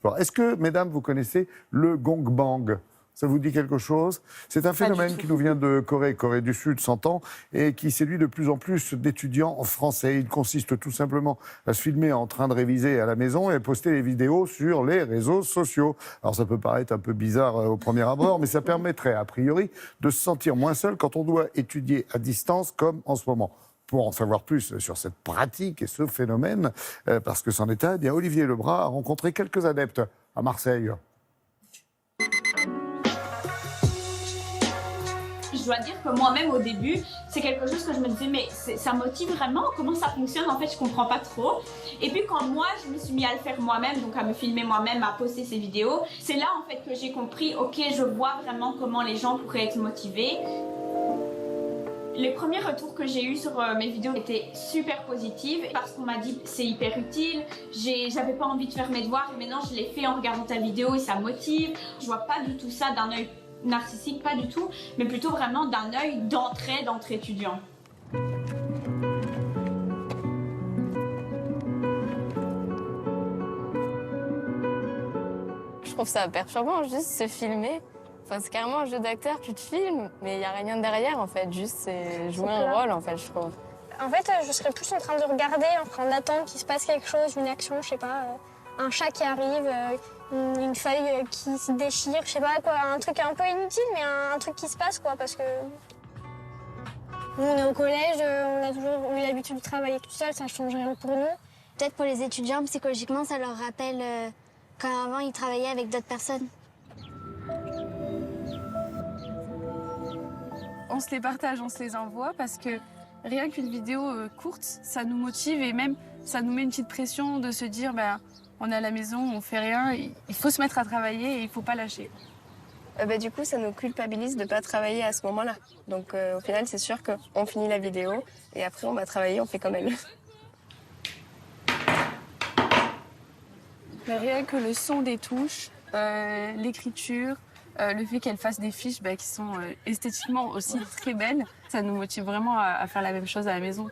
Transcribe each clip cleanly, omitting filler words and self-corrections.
Alors, est-ce que, mesdames, vous connaissez le gangbang? Ça vous dit quelque chose? C'est un phénomène qui nous vient de Corée du Sud, s'entend, et qui séduit de plus en plus d'étudiants français. Il consiste tout simplement à se filmer en train de réviser à la maison et à poster les vidéos sur les réseaux sociaux. Alors ça peut paraître un peu bizarre au premier abord, mais ça permettrait a priori de se sentir moins seul quand on doit étudier à distance comme en ce moment. Pour en savoir plus sur cette pratique et ce phénomène, parce que c'en est un, eh bien Olivier Lebras a rencontré quelques adeptes à Marseille. Je dois dire que moi-même, au début, c'est quelque chose que je me disais, mais ça motive vraiment? Comment ça fonctionne? En fait, je comprends pas trop. Et puis quand moi, je me suis mis à le faire moi-même, donc à me filmer moi-même, à poster ces vidéos, c'est là, en fait, que j'ai compris, ok, je vois vraiment comment les gens pourraient être motivés. Les premiers retours que j'ai eus sur mes vidéos étaient super positifs parce qu'on m'a dit c'est hyper utile, j'avais pas envie de faire mes devoirs et maintenant je les fais en regardant ta vidéo et ça motive. Je vois pas du tout ça d'un œil narcissique, pas du tout, mais plutôt vraiment d'un œil d'entraide entre étudiants. Je trouve ça perturbant, juste se filmer. Enfin, c'est carrément un jeu d'acteur, tu te filmes, mais il n'y a rien derrière en fait, juste c'est jouer un rôle en fait, je trouve. En fait, je serais plus en train de regarder, en train d'attendre qu'il se passe quelque chose, une action, je sais pas, un chat qui arrive, une feuille qui se déchire, je sais pas quoi, un truc un peu inutile, mais un truc qui se passe quoi, parce que nous on est au collège, on a toujours eu l'habitude de travailler tout seul, ça change rien pour nous. Peut-être pour les étudiants, psychologiquement, ça leur rappelle quand avant ils travaillaient avec d'autres personnes. On se les partage, on se les envoie parce que rien qu'une vidéo courte, ça nous motive et même ça nous met une petite pression de se dire on est à la maison, on fait rien, il faut se mettre à travailler et il faut pas lâcher. Du coup, ça nous culpabilise de pas travailler à ce moment-là. Donc au final, c'est sûr qu'on finit la vidéo et après on va travailler, on fait comme elle. Mais rien que le son des touches, l'écriture, le fait qu'elle fasse des fiches qui sont esthétiquement aussi très belles, ça nous motive vraiment à faire la même chose à la maison.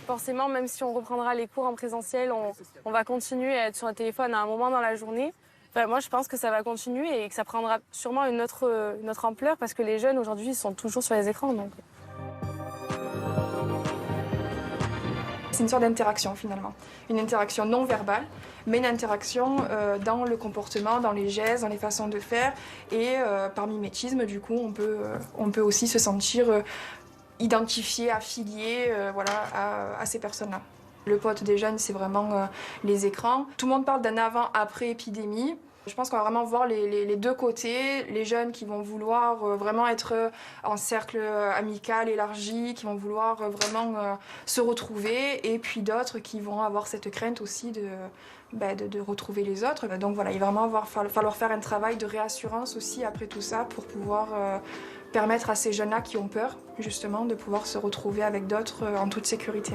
Forcément, même si on reprendra les cours en présentiel, on va continuer à être sur un téléphone à un moment dans la journée. Enfin, moi, je pense que ça va continuer et que ça prendra sûrement une autre ampleur parce que les jeunes, aujourd'hui, ils sont toujours sur les écrans. Donc. C'est une sorte d'interaction finalement, une interaction non verbale, mais une interaction dans le comportement, dans les gestes, dans les façons de faire. Et par mimétisme, du coup, on peut aussi se sentir identifié, affilié à ces personnes-là. Le pote des jeunes, c'est vraiment les écrans. Tout le monde parle d'un avant-après épidémie. Je pense qu'on va vraiment voir les deux côtés, les jeunes qui vont vouloir vraiment être en cercle amical élargi, qui vont vouloir vraiment se retrouver, et puis d'autres qui vont avoir cette crainte aussi de retrouver les autres. Donc voilà, il va vraiment falloir faire un travail de réassurance aussi après tout ça pour pouvoir permettre à ces jeunes-là qui ont peur, justement, de pouvoir se retrouver avec d'autres en toute sécurité.